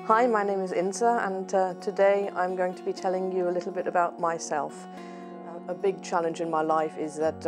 Hi, my name is Insa, and today I'm going to be telling you a little bit about myself. A big challenge in my life is that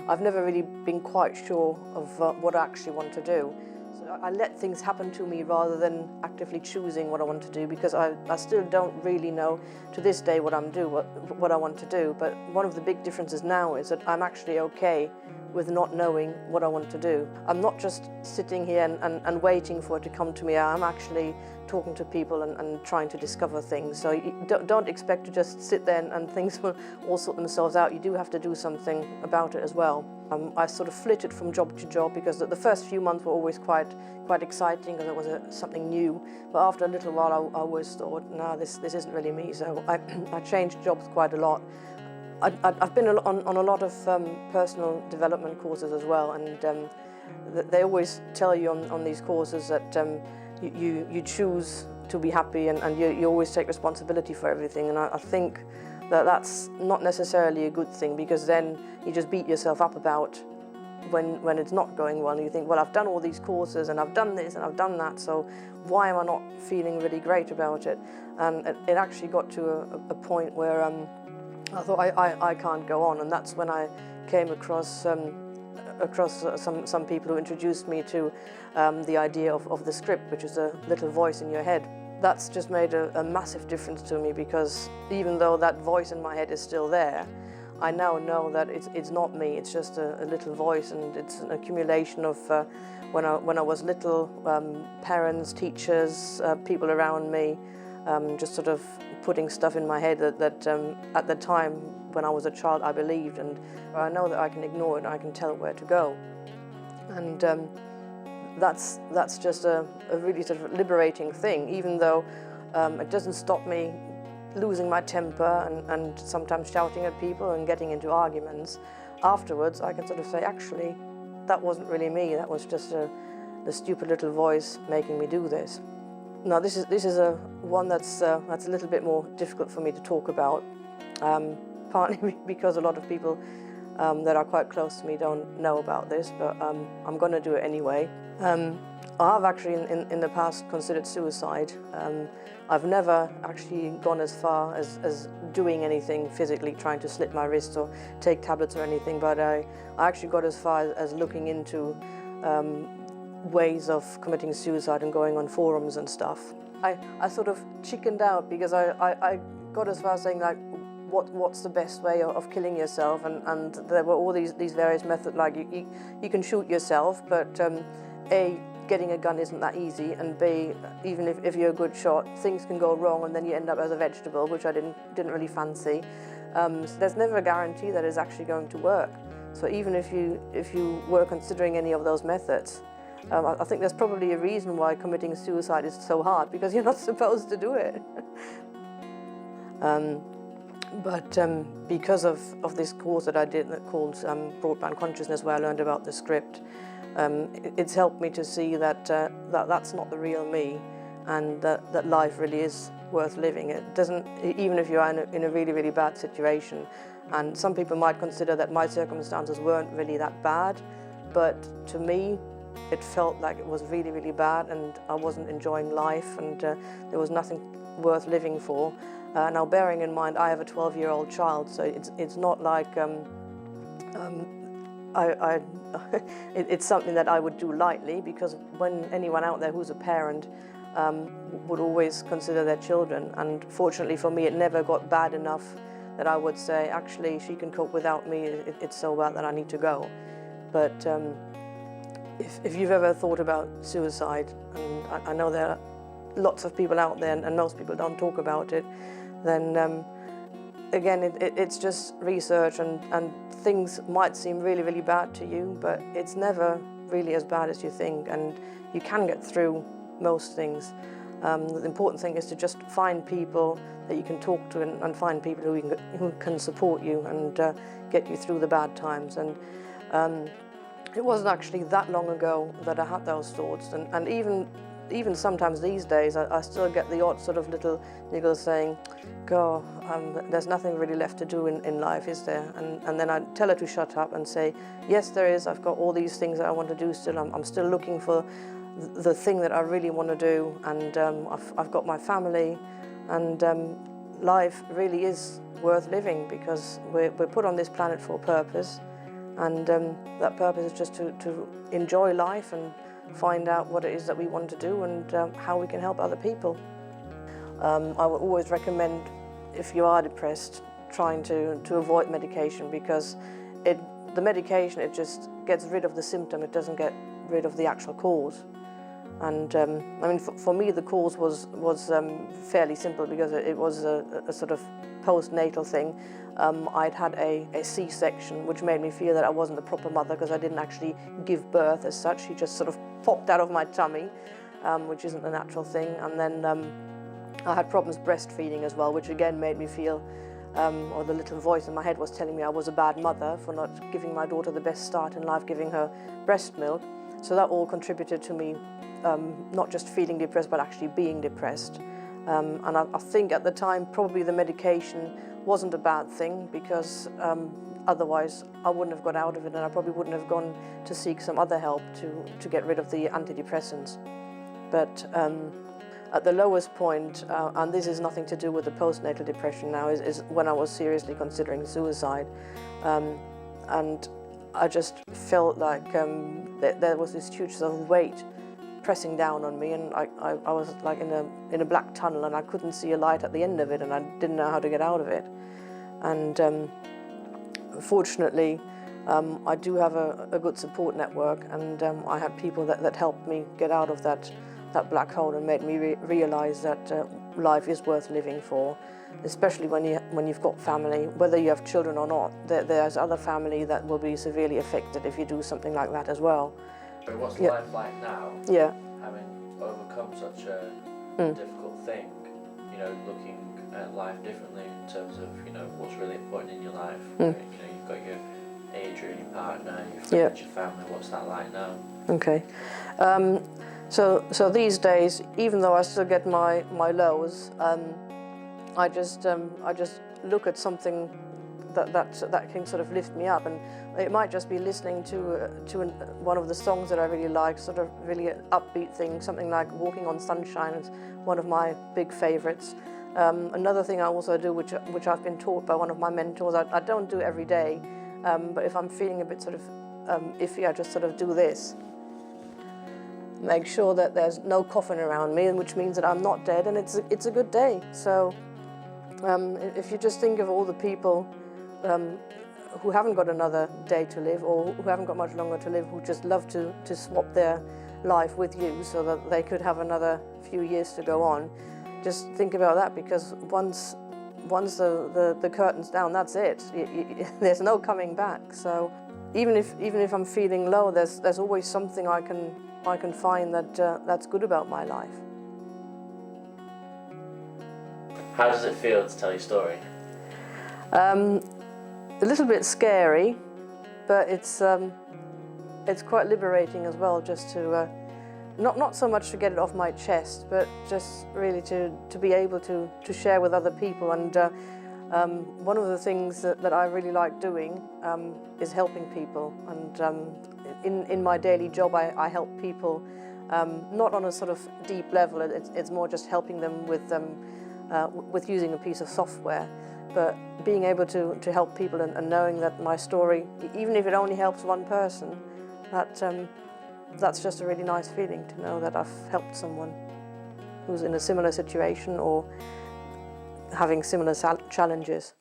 I've never really been quite sure of what I actually want to do. So I let things happen to me rather than actively choosing what I want to do, because I still don't really know to this day what I want to do. But one of the big differences now is that I'm actually okay with not knowing what I want to do. I'm not just sitting here and waiting for it to come to me. I'm actually talking to people and trying to discover things. So you don't expect to just sit there and things will all sort themselves out. You do have to do something about it as well. I sort of flitted from job to job because the first few months were always quite exciting because it was something new. But after a little while, I always thought, no, this isn't really me. So I changed jobs quite a lot. I've been on a lot of personal development courses as well, and they always tell you on these courses that you choose to be happy, and you always take responsibility for everything. And I think that's not necessarily a good thing, because then you just beat yourself up about when it's not going well, and you think, well, I've done all these courses and I've done this and I've done that, so why am I not feeling really great about it? And it actually got to a point where I thought I can't go on, and that's when I came across some people who introduced me to the idea of the script, which is a little voice in your head. That's just made a massive difference to me, because even though that voice in my head is still there, I now know that it's not me. It's just a little voice, and it's an accumulation of when I was little, parents, teachers, people around me, just sort of putting stuff in my head that at the time when I was a child I believed, and I know that I can ignore it and I can tell where to go. And that's just a really sort of liberating thing, even though it doesn't stop me losing my temper and sometimes shouting at people and getting into arguments. Afterwards I can sort of say, actually, that wasn't really me, that was just the stupid little voice making me do this. Now this is one that's a little bit more difficult for me to talk about, partly because a lot of people that are quite close to me don't know about this, but I'm going to do it anyway. I've actually in the past considered suicide. I've never actually gone as far as doing anything physically, trying to slit my wrists or take tablets or anything, but I actually got as far as looking into ways of committing suicide and going on forums and stuff. I sort of chickened out, because I got as far as saying, like, what's the best way of killing yourself, and there were all these various methods, like you can shoot yourself, but A, getting a gun isn't that easy, and B, even if you're a good shot, things can go wrong and then you end up as a vegetable, which I didn't really fancy. So there's never a guarantee that it's actually going to work. So even if you were considering any of those methods, I think there's probably a reason why committing suicide is so hard, because you're not supposed to do it. But because of this course that I did called Broadband Consciousness, where I learned about the script, it's helped me to see that that's not the real me, and that life really is worth living. It doesn't, even if you are in a really, really bad situation, and some people might consider that my circumstances weren't really that bad, but to me, it felt like it was really, really bad, and I wasn't enjoying life, and there was nothing worth living for. Now, bearing in mind, I have a 12-year-old child, so it's not like it's something that I would do lightly, because when anyone out there who's a parent would always consider their children, and fortunately for me, it never got bad enough that I would say, actually, she can cope without me, it's so bad that I need to go. But if you've ever thought about suicide, and I know there are lots of people out there and most people don't talk about it, then again, it's just research, and things might seem really, really bad to you, but it's never really as bad as you think, and you can get through most things. The important thing is to just find people that you can talk to, and find people who can support you and get you through the bad times. And it wasn't actually that long ago that I had those thoughts, and even sometimes these days I still get the odd sort of little niggle saying, "God, there's nothing really left to do in life, is there?" And then I tell her to shut up and say, "Yes, there is. I've got all these things that I want to do still. I'm still looking for the thing that I really want to do, and I've got my family, and life really is worth living because we're put on this planet for a purpose, and that purpose is just to enjoy life and find out what it is that we want to do and how we can help other people. I would always recommend, if you are depressed, trying to avoid medication, because the medication, it just gets rid of the symptom, it doesn't get rid of the actual cause. And I mean, for me, the cause was fairly simple, because it was a sort of postnatal thing. I'd had a C-section, which made me feel that I wasn't a proper mother, because I didn't actually give birth as such. She just sort of popped out of my tummy, which isn't a natural thing. And then I had problems breastfeeding as well, which again made me feel, or the little voice in my head was telling me I was a bad mother for not giving my daughter the best start in life, giving her breast milk. So that all contributed to me not just feeling depressed, but actually being depressed. And I think at the time probably the medication wasn't a bad thing, because otherwise I wouldn't have got out of it, and I probably wouldn't have gone to seek some other help to get rid of the antidepressants. But at the lowest point, and this is nothing to do with the postnatal depression now, is when I was seriously considering suicide. And I just felt like there was this huge sort of weight pressing down on me, and I was like in a black tunnel, and I couldn't see a light at the end of it, and I didn't know how to get out of it. And fortunately, I do have a good support network, and I had people that helped me get out of that black hole and made me realize that life is worth living for, especially when you've got family, whether you have children or not. There's other family that will be severely affected if you do something like that as well. But what's life like now? Yeah. Having overcome such a difficult thing, you know, looking at life differently in terms of, you know, what's really important in your life. You know, you've got your Adrian, your partner, your friends, your family. What's that like now? Okay. So these days, even though I still get my lows, I just look at something that can sort of lift me up, and it might just be listening to one of the songs that I really like, sort of really an upbeat thing, something like "Walking on Sunshine" is one of my big favorites. Another thing I also do, which I've been taught by one of my mentors, I don't do every day, but if I'm feeling a bit sort of iffy, I just sort of do this. Make sure that there's no coffin around me, which means that I'm not dead, and it's a good day. So if you just think of all the people who haven't got another day to live, or who haven't got much longer to live, who just love to swap their life with you so that they could have another few years to go on, just think about that, because once the curtain's down, that's it. There's no coming back. So even if I'm feeling low, there's always something I can find that's good about my life. How does it feel to tell your story? A little bit scary, but it's quite liberating as well, just to not so much to get it off my chest, but just really to be able to share with other people. And one of the things that I really like doing is helping people. And in my daily job, I help people, not on a sort of deep level. It's more just helping them with using a piece of software. But being able to help people and knowing that my story, even if it only helps one person, that's just a really nice feeling, to know that I've helped someone who's in a similar situation or having similar challenges.